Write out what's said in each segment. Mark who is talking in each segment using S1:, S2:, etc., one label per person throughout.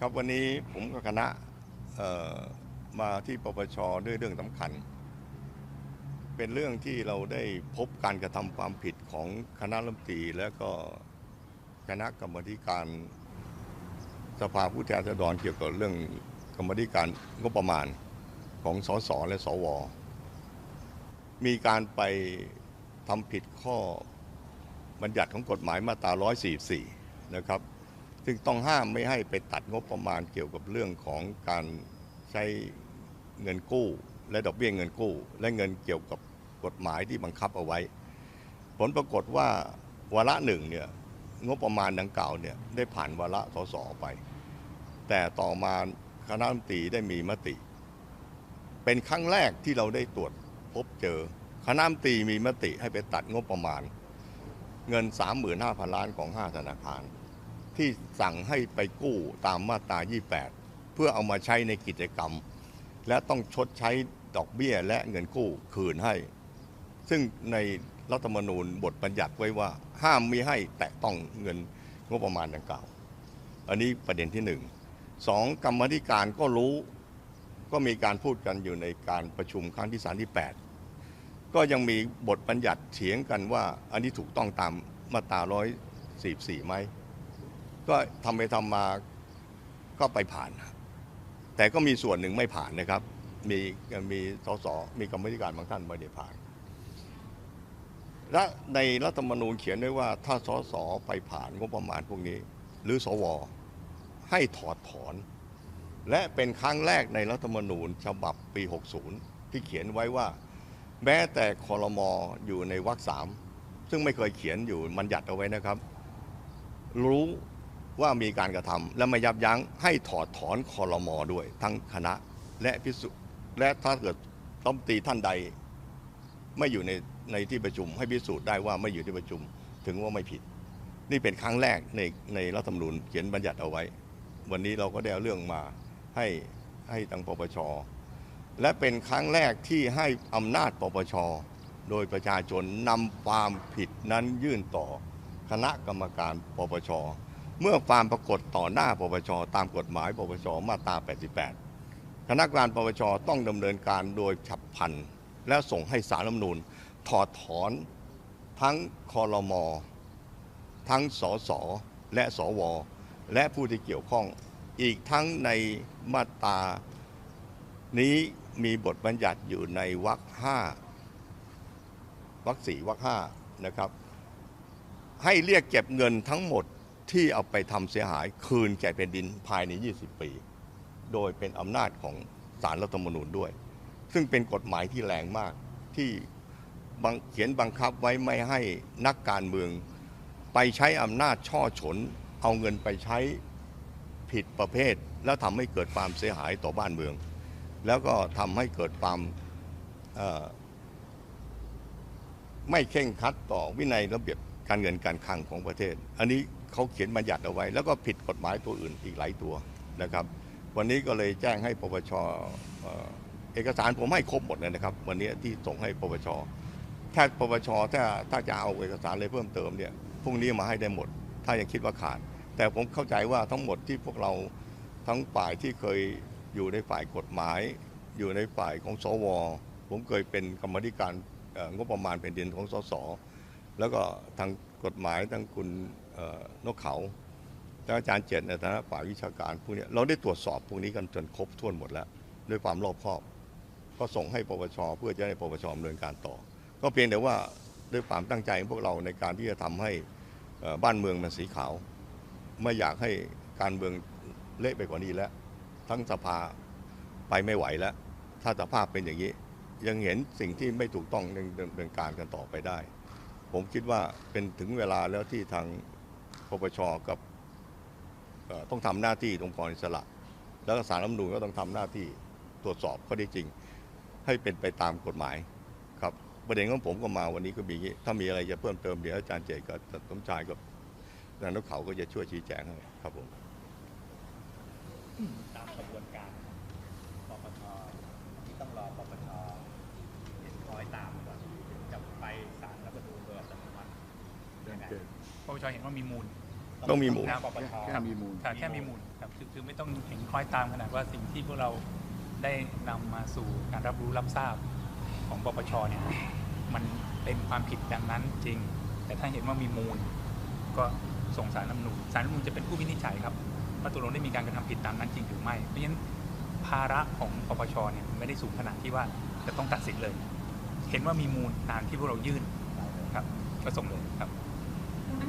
S1: ครับวันนี้ผมกับคณะมาที่ปปช.ด้วยเรื่องสำคัญเป็นเรื่องที่เราได้พบการกระทำความผิดของคณะรัฐมนตรีและก็คณะกรรมาการสภาผู้แทนราษฎรเกี่ยวกับเรื่องกรรมาการงบประมาณของสสและสวมีการไปทำผิดข้อบัญญัติของกฎหมายมาตรา144นะครับซึ่งต้องห้ามไม่ให้ไปตัดงบประมาณเกี่ยวกับเรื่องของการใช้เงินกู้และดอกเบี้ยเงินกู้และเงินเกี่ยวกับกฎหมายที่บังคับเอาไว้ผลปรากฏว่าวาระหนึ่งเนี่ยงบประมาณดังกล่าวเนี่ยได้ผ่านวาระสสไปแต่ต่อมาคณะรัฐมนตรีได้มีมติเป็นครั้งแรกที่เราได้ตรวจพบเจอคณะรัฐมนตรีมีมติให้ไปตัดงบประมาณเงิน 35,000 ล้านของ5ธนาคารที่สั่งให้ไปกู้ตามมาตรา28เพื่อเอามาใช้ในกิจกรรมและต้องชดใช้ดอกเบี้ยและเงินกู้คืนให้ซึ่งในรัฐธรรมนูญบทบัญญัติไว้ว่าห้ามมิให้แตะต้องเงินงบประมาณดังกล่าวอันนี้ประเด็นที่1 2กรรมาธิการก็รู้ก็มีการพูดกันอยู่ในการประชุมครั้งที่38ก็ยังมีบทบัญญัติเถียงกันว่าอันนี้ถูกต้องตามมาตรา144ไหมก็ทำไปทำมาก็ไปผ่านแต่ก็มีส่วนหนึ่งไม่ผ่านนะครับมีสสมีกรรมาธิการบางท่านไม่ได้ผ่านและในรัฐธรรมนูญเขียนไว้ว่าถ้าสสไปผ่านงบประมาณพวกนี้หรือสวให้ถอดถอนและเป็นครั้งแรกในรัฐธรรมนูญฉบับปี60ที่เขียนไว้ว่าแม้แต่ครม.อยู่ในวรรค3ซึ่งไม่เคยเขียนอยู่บัญญัติเอาไว้นะครับรู้ว่ามีการกระทำและไม่ยับยั้งให้ถอดถอนครม.ด้วยทั้งคณะและพิสุและถ้าเกิดรัฐมนตรีท่านใดไม่อยู่ในที่ประชุมให้พิสูจน์ได้ว่าไม่อยู่ที่ประชุมถึงว่าไม่ผิดนี่เป็นครั้งแรกในรัฐธรรมนูญเขียนบัญญัติเอาไว้วันนี้เราก็ได้เอาเรื่องมาให้ทางปปช.และเป็นครั้งแรกที่ให้อำนาจปปช.โดยประชาชนนำความผิดนั้นยื่นต่อคณะกรรมการปปช.เมื่อความปรากฏต่อหน้าปปช.ตามกฎหมายปปช.มาตรา88คณะกรรมการปปช.ต้องดำเนินการโดยฉับพลันและส่งให้ศาลรัฐธรรมนูญถอดถอนทั้งครม.ทั้งสสและสวและผู้ที่เกี่ยวข้องอีกทั้งในมาตรานี้มีบทบัญญัติอยู่ในวรรค5วรรค4วรรค5นะครับให้เรียกเก็บเงินทั้งหมดที่เอาไปทำเสียหายคืนแก่แผ่นดินภายใน20 ปีโดยเป็นอำนาจของศาลรัฐธรรมนูญด้วยซึ่งเป็นกฎหมายที่แรงมากที่เขียนบังคับไว้ไม่ให้นักการเมืองไปใช้อำนาจช่อฉนเอาเงินไปใช้ผิดประเภทแล้วทำให้เกิดความเสียหายต่อบ้านเมืองแล้วก็ทำให้เกิดความไม่เคร่งครัดต่อวินัยระเบียบการเงินการคลังของประเทศอันนี้เขาเขียนบัญญัติเอาไว้แล้วก็ผิดกฎหมายตัวอื่นอีกหลายตัวนะครับวันนี้ก็เลยแจ้งให้ปปช.เอกสารผมให้ครบหมดเลยนะครับวันนี้ที่ส่งให้ปปช.ถ้าปปช.ถ้าจะเอาเอกสารอะไรเพิ่มเติมเนี่ยพรุ่งนี้มาให้ได้หมดถ้ายังคิดว่าขาดแต่ผมเข้าใจว่าทั้งหมดที่พวกเราทั้งฝ่ายที่เคยอยู่ในฝ่ายกฎหมายอยู่ในฝ่ายของสวผมเคยเป็นกรรมธิการงบประมาณแผ่นดินของสสแล้วก็ทางกฎหมายทั้งคุณนกเขาและอาจารย์เจตในฐานะฝ่ายวิชาการพวกนี้เราได้ตรวจสอบพวกนี้กันจนครบถ้วนหมดแล้วด้วยความรอบคอบก็ส่งให้ปปช.เพื่อจะให้ปปช.ดำเนินการต่อก็เพียงแต่ว่าด้วยความตั้งใจของพวกเราในการที่จะทำให้บ้านเมืองมันสีขาวไม่อยากให้การเมืองเละไปกว่านี้แล้วทั้งสภาไปไม่ไหวแล้วถ้าสภาพเป็นอย่างนี้ยังเห็นสิ่งที่ไม่ถูกต้องยังดำเนินการกันต่อไปได้ผมคิดว่าเป็นถึงเวลาแล้วที่ทางปปช.กับต้องทำหน้าที่องค์กรอิสระแล้วก็ศาลรัฐธรรมนูญก็ต้องทำหน้าที่ตรวจสอบข้อเท็จจริงให้เป็นไปตามกฎหมายครับประเด็นของผมก็มาวันนี้ก็มีถ้ามีอะไรจะเพิ่มเติมเดี๋ยวอาจารย์เจตกับสมชายกับอาจารย์นกเขาก็จะช่วยชี้แจงให้ครับผม
S2: ตามกระบวนการปปช.ที่ต้องรอปปช.เห็นคอยตามก่อนจะไปศาลรัฐธรรมนูญโดยอัตโนมัติยังไงปปช.เห็นว่ามีมูล
S1: ต้องมีมูล
S2: ปปช
S3: แค่มีมูล
S4: ค่ะแค่มีมูลครับคือไม่ต้องเห็นคล้อยตามขนาดว่าสิ่งที่พวกเราได้นำมาสู่การรับรู้รับทราบของปปชเนี่ยมันเป็นความผิดดังนั้นจริง แต่ถ้าเห็นว่ามีมูลก็ส่งศาลรัฐธรรมนูญศาลรัฐธรรมนูญจะเป็นผู้วินิจฉัยครับว่าตกลงได้มีการกระทำผิดตามนั้นจริงหรือไม่เพราะฉะนั้นภาระของปปชเนี่ยไม่ได้สูงขนาดที่ว่าจะต้องตัดสินเลย เห็นว่ามีมูลตามที่พวกเรายื่นครับก็ส่งเลยครับ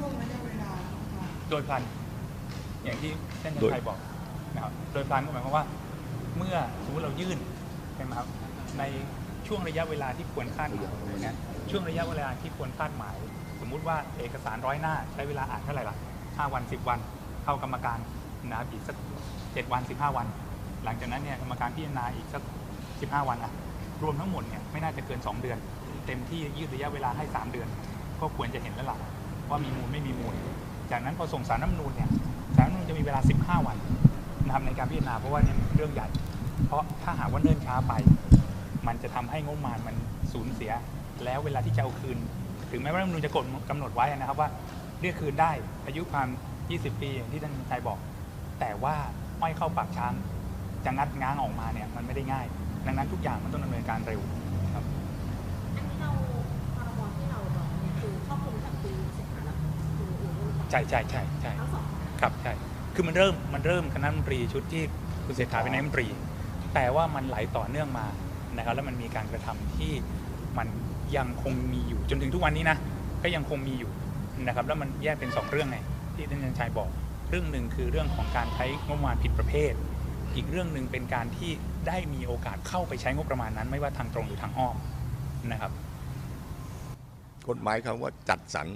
S5: ล่วงระยะเวลาค่ะ
S4: โดยพลันอย่างที่ท่านชั
S1: โด
S4: น
S1: ย
S4: ชัยบอกนะครับโดยพลันก็หมายความว่าเมื่อสมมติเรายื่นใช่ไหมครับในช่วงระยะเวลาที่ควรคาดหมายนะช่วงระยะเวลาที่ควรคาดหมาย สมมุติว่าเอกสาร100 หน้าใช้เวลาอ่านเท่าไหร่ล่ะ5 วัน 10 วันเข้ากรรมการนะครับอีกสัก7 วัน 15 วัน หลังจากนั้นเนี่ยกรรมการพิจารณาอีกสัก15 วันอ่ะรวมทั้งหมดเนี่ยไม่น่าจะเกิน2 เดือน เต็มที่ยืดระยะเวลาให้3 เดือน ก็ควรจะเห็นแล้วล่ะว่ามีมูลไม่มีมูล จากนั้นพอส่งสารรัฐธรรมนูญเนี่ยสารรัฐธรรมนูญจะมีเวลา15 วันนะครับในการพิจารณาเพราะว่าเนี่ยเรื่องใหญ่เพราะถ้าหากว่าเนิ่นช้าไป มันจะทำให้งบประมาณมันสูญเสีย แล้วเวลาที่จะเอาคืน ถึงแม้ว่ารัฐธรรมนูญจะกำหนดไว้นะครับว่าเรียกคืนได้อายุความ20 ปีอย่างที่ท่านชัยบอก แต่ว่าอ้อยเข้าปากช้างจะงัดง้างออกมาเนี่ยมันไม่ได้ง่าย ดังนั้นทุกอย่างมันต้องดำเนินการเร็วครับ
S6: อันนี้เราพรบที่เราบอกเนี่ยคือครอบคลุมจากปีเสร็จแล้วคือ
S4: ใช่
S6: ทั้งสอง
S4: ครับใช่คือมันเริ่มคณะรัฐมนตรีชุดที่คุณเศรษฐาเป็นนายกรัฐมนตรี แต่ว่ามันไหลต่อเนื่องมานะครับแล้วมันมีการกระทำที่มันยังคงมีอยู่จนถึงทุกวันนี้นะก็ยังคงมีอยู่นะครับแล้วมันแยกเป็น2เรื่องไงที่ท่านชัยบอกเรื่องหนึ่งคือเรื่องของการใช้งบประมาณผิดประเภทอีกเรื่องหนึ่งเป็นการที่ได้มีโอกาสเข้าไปใช้งบประมาณนั้นไม่ว่าทางตรงหรือทางอ้อมนะครับ
S1: กฎหมายคำว่าจัดสรร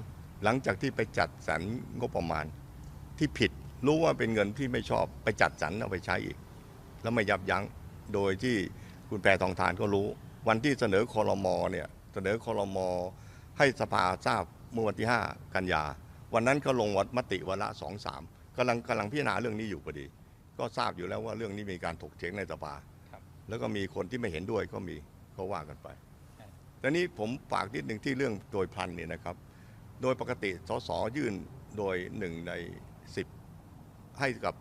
S1: หลังจากที่ไปจัดสรรงบประมาณที่ผิดรู้ว่าเป็นเงินที่ไม่ชอบไปจัดสรรเอาไปใช้อีก แล้วไม่ยับยั้งโดยที่คุณแพทองทานก็รู้ วันที่เสนอครมเนี่ยเสนอครมให้สภาทราบเมื่อวันที่5 กันยาวันนั้นก็ลงมติวาระ2-3กำลังพิจารณาเรื่องนี้อยู่พอดี ก็ทราบอยู่แล้วว่าเรื่องนี้มีการถกเถียงในสภาแล้วก็มีคนที่ไม่เห็นด้วยก็มีก็ว่ากันไปแต่นี้ผมฝากนิดหนึ่งที่เรื่องโดยพลันเนี่ยนะครับโดยปกติสสยื่นโดย1 ใน 10ให้กับ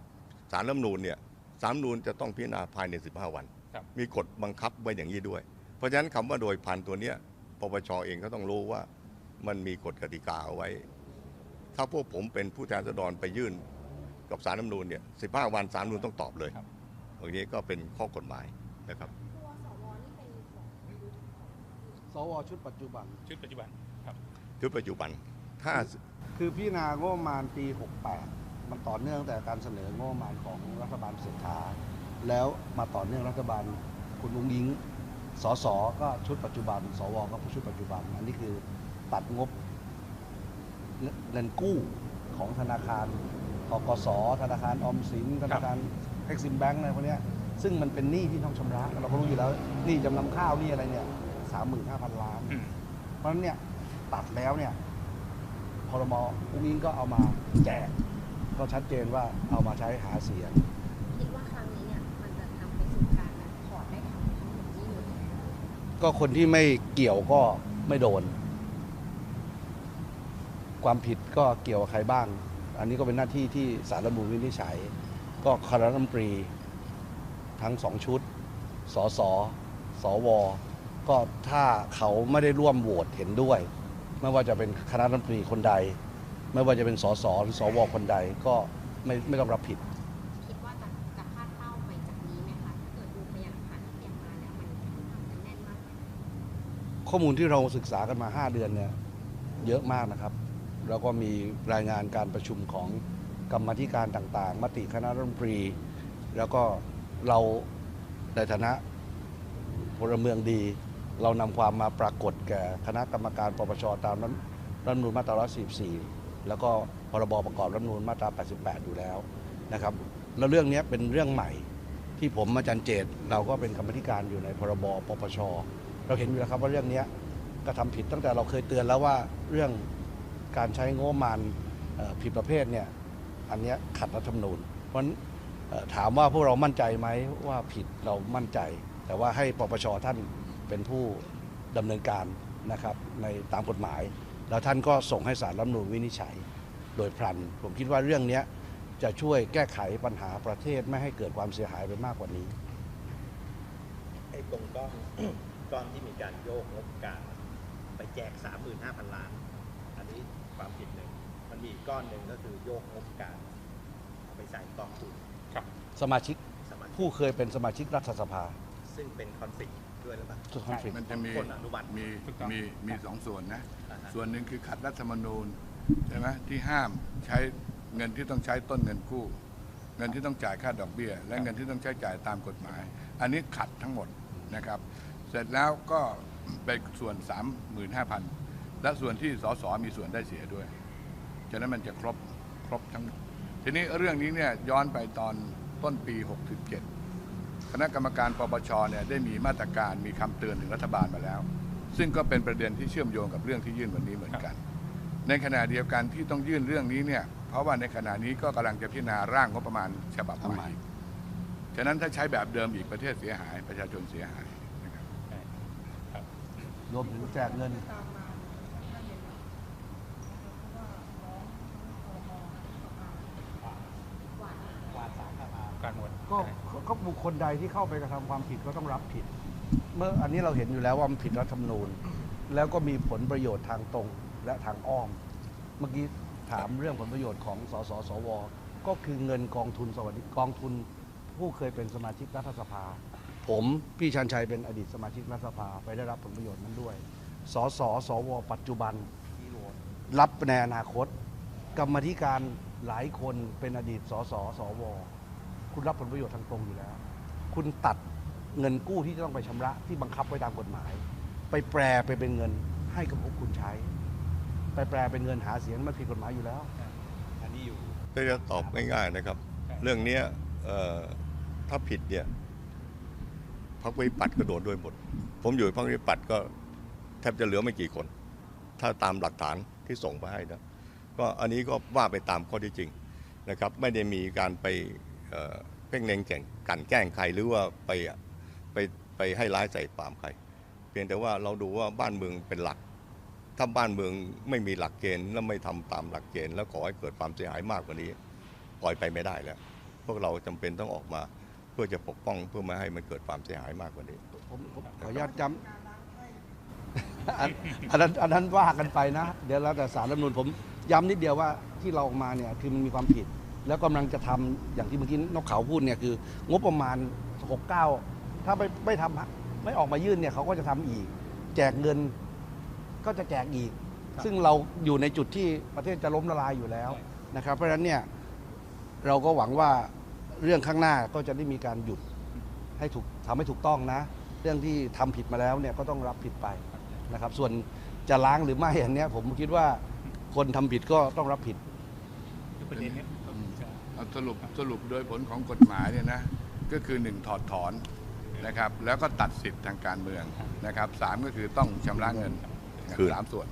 S1: ศาลรัฐธรรมนูญเนี่ยศาลรัฐธรรมนูญจะต้องพิจารณาภายใน15 วันมีกฎบังคับไว้อย่างนี้ด้วยเพราะฉะนั้นคำว่าโดยพลันตัวเนี้ยปปชเองก็ต้องรู้ว่ามันมีกฎกติกาเอาไว้ถ้าพวกผมเป็นผู้แทนราษฎรไปยื่นกับศาลรัฐธรรมนูญเนี่ย15 วันศาลรัฐธรรมนูญต้องตอบเลยตรงนี้ก็เป็นข้อกฎหมายนะครับ
S6: ตัวสวนี่เป็นของ
S3: สวชุดปัจจุบัน
S4: ชุดปัจจุบันครับ
S1: ชุดปัจจุบันถ้า
S3: คือพิจารณางบประมาณปี 68 มันต่อเนื่องแต่การเสนองบประมาณของรัฐบาลเศรษฐาแล้วมาต่อเนื่องรัฐบาลคุณลุงยิงสสก็ชุดปัจจุบันสวก็ชุดปัจจุบันอันนี้คือตัดงบเงินกู้ของธนาคารกกสธนาคารออมสินธนาคารเอ็กซิมแบงก์อะไรพวกนี้ซึ่งมันเป็นหนี้ที่ต้องชำระเราก็รู้อยู่แล้วหนี้จำนำข้าวหนี้อะไรเนี่ย 35,000 ล้านเพราะฉะนั้นเนี่ยตัดแล้วเนี่ยพรมอุ้งอิงก็เอามาแจกก็ชัดเจนว่าเอามาใช้หาเสียง
S6: คิดว่าครั้งนี้เนี่ยมันจะนำไปสู่การแบบถอดได้ทั้งหมดนี่เลย
S3: ก็คนที่ไม่เกี่ยวก็ไม่โดน ความผิดก็เกี่ยวกับใครบ้าง อันนี้ก็เป็นหน้าที่ที่ศาลรัฐธรรมนูญวินิจฉัยก็คณะรัฐมนตรีทั้ง2 ชุดสสสวก็ถ้าเขาไม่ได้ร่วมโหวตเห็นด้วย ไม่ว่าจะเป็นคณะรัฐมนตรีคนใด ไม่ว่าจะเป็นสสหรือสวคนใดก็ไม่ต้องรับผิด
S6: คิดว่าจะคาดเป้าไปจากนี้ไหมคะถ้าเกิดดูพยานหลักฐานที่เตรียมมาแล้วมันแน่นมาก
S3: ข้อมูลที่เราศึกษากันมา5 เดือนเนี่ยเยอะมากนะครับแล้วก็มีรายงานการประชุมของกรรมาธิการต่างๆ มติคณะรัฐมนตรี แล้วก็เราในฐานะพลเมืองดี เรานำความมาปรากฏแก่คณะกรรมการปปชตามรัฐธรรมนูญมาตรา 144 แล้วก็พรบประกอบรัฐธรรมนูญมาตรา 88 อยู่แล้วนะครับแล้วเรื่องนี้เป็นเรื่องใหม่ที่ผมอาจารย์เจตเราก็เป็นกรรมธิการอยู่ในพรบปปชเราเห็นอยู่แล้วครับว่าเรื่องนี้กระทำผิดตั้งแต่เราเคยเตือนแล้วว่าเรื่องการใช้งบประมาณผิดประเภทเนี่ยอันนี้ขัดรัฐธรรมนูญเพราะฉะนั้นถามว่าพวกเรามั่นใจไหมว่าผิดเรามั่นใจ แต่ว่าให้ปปชท่านเป็นผู้ดำเนินการนะครับในตามกฎหมายแล้วท่านก็ส่งให้ศาลรัฐธรรมนูญวินิจฉัย โดยพลัน ผมคิดว่าเรื่องนี้จะช่วยแก้ไขปัญหาประเทศไม่ให้เกิดความเสียหายไปมากกว่านี้
S2: ไอ้ตรงก้อน ก้อนที่มีการโยกงบกลางไปแจก 35,000 ล้าน อันนี้ความผิดหนึ่งมันมีอีกก้อนหนึ่งก็คือโยกงบกลางเอาไปใส่กองทุน
S4: ครับ
S3: สมาชิก
S2: สมาชิก
S3: ผู้เคยเป็นสมาชิกรัฐสภา
S2: ซึ่งเป็นคอนฟ lict ด้วยหรือเปล่า
S3: ทุกคอนฟ lict
S7: มันจะมี
S2: คนอนุบัติ
S7: มี
S4: ถูกต้อง
S7: มีสองส่วนนะ
S2: อ่าฮะ
S7: ส่วนหนึ่งคือขัดรัฐธรรมนูญใช่ไหมที่ห้ามใช้เงินที่ต้องใช้ต้นเงินกู้ เงินที่ต้องจ่ายค่าดอกเบี้ย และเงินที่ต้องใช้จ่ายตามกฎหมาย อันนี้ขัดทั้งหมดนะครับ เสร็จแล้วก็ไปส่วน 35,000 และส่วนที่สสมีส่วนได้เสียด้วยฉะนั้นมันจะครบทั้งหมดทีนี้เรื่องนี้เนี่ยย้อนไปตอนต้นปี 67 คณะกรรมการปปชเนี่ยได้มีมาตรการมีคำเตือนถึงรัฐบาลมาแล้ว ซึ่งก็เป็นประเด็นที่เชื่อมโยงกับเรื่องที่ยื่นวันนี้เหมือนกัน ในขณะเดียวกันที่ต้องยื่นเรื่องนี้เนี่ยเพราะว่าในขณะนี้ก็กำลังจะพิจารณาร่างงบประมาณฉบับใหม่ฉะนั้นถ้าใช้แบบเดิมอีกประเทศเสียหายประชาชนเสียหายนะครับ
S4: ใช่ครับ
S3: รวมถึงแจกเงิน
S5: ตามมาท่านเห็นเพราะว่าน้อง
S4: การหมด
S3: ก็บุคคลใดที่เข้าไปกระทำความผิดก็ต้องรับผิด เมื่ออันนี้เราเห็นอยู่แล้วว่ามันผิดรัฐธรรมนูญ แล้วก็มีผลประโยชน์ทางตรงและทางอ้อม เมื่อกี้ถามเรื่องผลประโยชน์ของสสสวก็คือเงินกองทุนสวัสดิกองทุนผู้เคยเป็นสมาชิกรัฐสภา ผมพี่ชันชัยเป็นอดีตสมาชิกรัฐสภาไปได้รับผลประโยชน์นั้นด้วยสสสวปัจจุบันรับในอนาคต กรรมาธิการหลายคนเป็นอดีตสสสวคุณรับผลประโยชน์ทางตรงอยู่แล้ว คุณตัดเงินกู้ที่จะต้องไปชำระที่บังคับไว้ตามกฎหมาย ไปแปลไปเป็นเงินให้กับพวกคุณใช้ ไปแปลเป็นเงินหาเสียงมันผิดกฎหมายอยู่แล้ว
S2: อันนี้อยู่
S1: ก็จะตอบง่ายๆนะครับ เรื่องเนี้ยถ้าผิดเนี่ยพรรคประชาธิปัตย์ก็โดนด้วยหมด ผมอยู่พรรคประชาธิปัตย์ก็แทบจะเหลือไม่กี่คน ถ้าตามหลักฐานที่ส่งไปให้นะก็อันนี้ก็ว่าไปตามข้อที่จริงนะครับ ไม่ได้มีการไปเพ่งเล็งกลั่นแกล้งใครหรือว่าไปให้ร้ายใส่ความใคร เพียงแต่ว่าเราดูว่าบ้านเมืองเป็นหลัก ถ้าบ้านเมืองไม่มีหลักเกณฑ์และไม่ทำตามหลักเกณฑ์แล้วขอให้เกิดความเสียหายมากกว่านี้ปล่อยไปไม่ได้แล้วพวกเราจำเป็นต้องออกมาเพื่อจะปกป้องเพื่อไม่ให้มันเกิดความเสียหายมากกว่านี้
S3: ผมขออนุญาตย้ำ อันนั้นว่ากันไปนะ เดี๋ยวแล้วแต่ศาลรัฐธรรมนูญผมย้ำนิดเดียวว่าที่เราออกมาเนี่ยคือมันมีความผิด แล้วกำลังจะทำอย่างที่เมื่อกี้นกเขาพูดเนี่ยคืองบประมาณ 69 ถ้าไม่ทำไม่ออกมายื่นเนี่ยเขาก็จะทำอีก แจกเงินก็จะแจกอีก ซึ่งเราอยู่ในจุดที่ประเทศจะล้มละลายอยู่แล้วนะครับ เพราะฉะนั้นเนี่ยเราก็หวังว่าเรื่องข้างหน้าก็จะได้มีการหยุดให้ทำให้ถูกต้องนะ เรื่องที่ทำผิดมาแล้วเนี่ยก็ต้องรับผิดไปนะครับ ส่วนจะล้างหรือไม่อันเนี้ยผมคิดว่าคนทำผิดก็ต้องรับผิด
S4: คือประเด็นเนี้ย
S7: เอาสรุปโดยผลของกฎหมายเนี่ยนะก็คือ 1 ถอดถอนนะครับแล้วก็ตัดสิทธิ์ทางการเมืองนะครับ3ก็คือต้องชำระเงิน
S1: คืน
S7: 3 ส่วน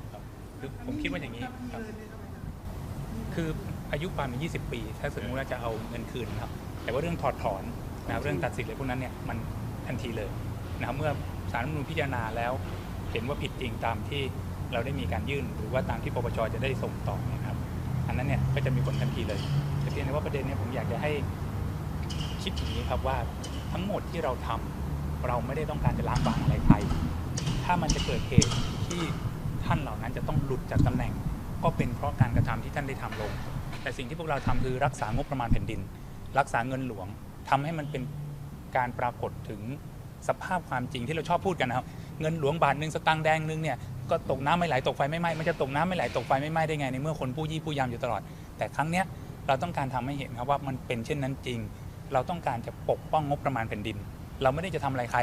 S4: คือผมคิดว่าอย่างนี้ครับคืออายุความเป็น20 ปี ถ้าสมมติว่าจะเอาเงินคืนนะครับ แต่ว่าเรื่องถอดถอนนะครับเรื่องตัดสิทธิ์อะไรพวกนั้นเนี่ยมันทันทีเลยนะครับเมื่อศาลรัฐธรรมนูญพิจารณาแล้ว เห็นว่าผิดจริงตามที่เราได้มีการยื่น หรือว่าตามที่ปปชจะได้ส่งต่อนะครับอันนั้นเนี่ยก็จะมีผลทันทีเลยแต่เพียงแต่ว่าประเด็นเนี้ผมอยากจะให้คิดอย่างนี้ครับว่าทั้งหมดที่เราทำเราไม่ได้ต้องการจะล้างบางอะไรใคร ถ้ามันจะเกิดเหตุที่ท่านเหล่านั้นจะต้องหลุดจากตำแหน่ง ก็เป็นเพราะการกระทำที่ท่านได้ทำลง แต่สิ่งที่พวกเราทำคือรักษางบประมาณแผ่นดิน รักษาเงินหลวงทำให้มันเป็นการปรากฏถึงสภาพความจริงที่เราชอบพูดกันนะครับเงินหลวงบาทหนึ่งสตางค์แดงหนึ่งเนี่ยก็ตกน้ำไม่ไหลตกไฟไม่ไหม้มันจะตกน้ำไม่ไหลตกไฟไม่ไหม้ได้ไงในเมื่อคนผู้ยี่ผู้ยามอยู่ตลอด แต่ครั้งเนี้ยเราต้องการทำให้เห็นครับว่ามันเป็นเช่นนั้นจริง เราต้องการจะปกป้องงบประมาณแผ่นดิน เราไม่ได้จะทำอะไรใคร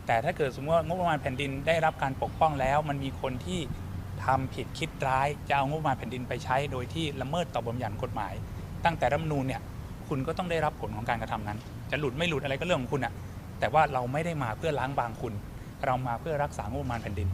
S4: แต่ถ้าเกิดสมมติว่างบประมาณแผ่นดินได้รับการปกป้องแล้ว มันมีคนที่ทำผิดคิดร้ายจะเอางบประมาณแผ่นดินไปใช้โดยที่ละเมิดต่อบทบัญญัติกฎหมาย ตั้งแต่รัฐธรรมนูญเนี่ยคุณก็ต้องได้รับผลของการกระทำนั้น จะหลุดไม่หลุดอะไรก็เรื่องของคุณอะแต่ว่าเราไม่ได้มาเพื่อล้างบางคุณ เรามาเพื่อรักษางบประมาณแผ่นดิน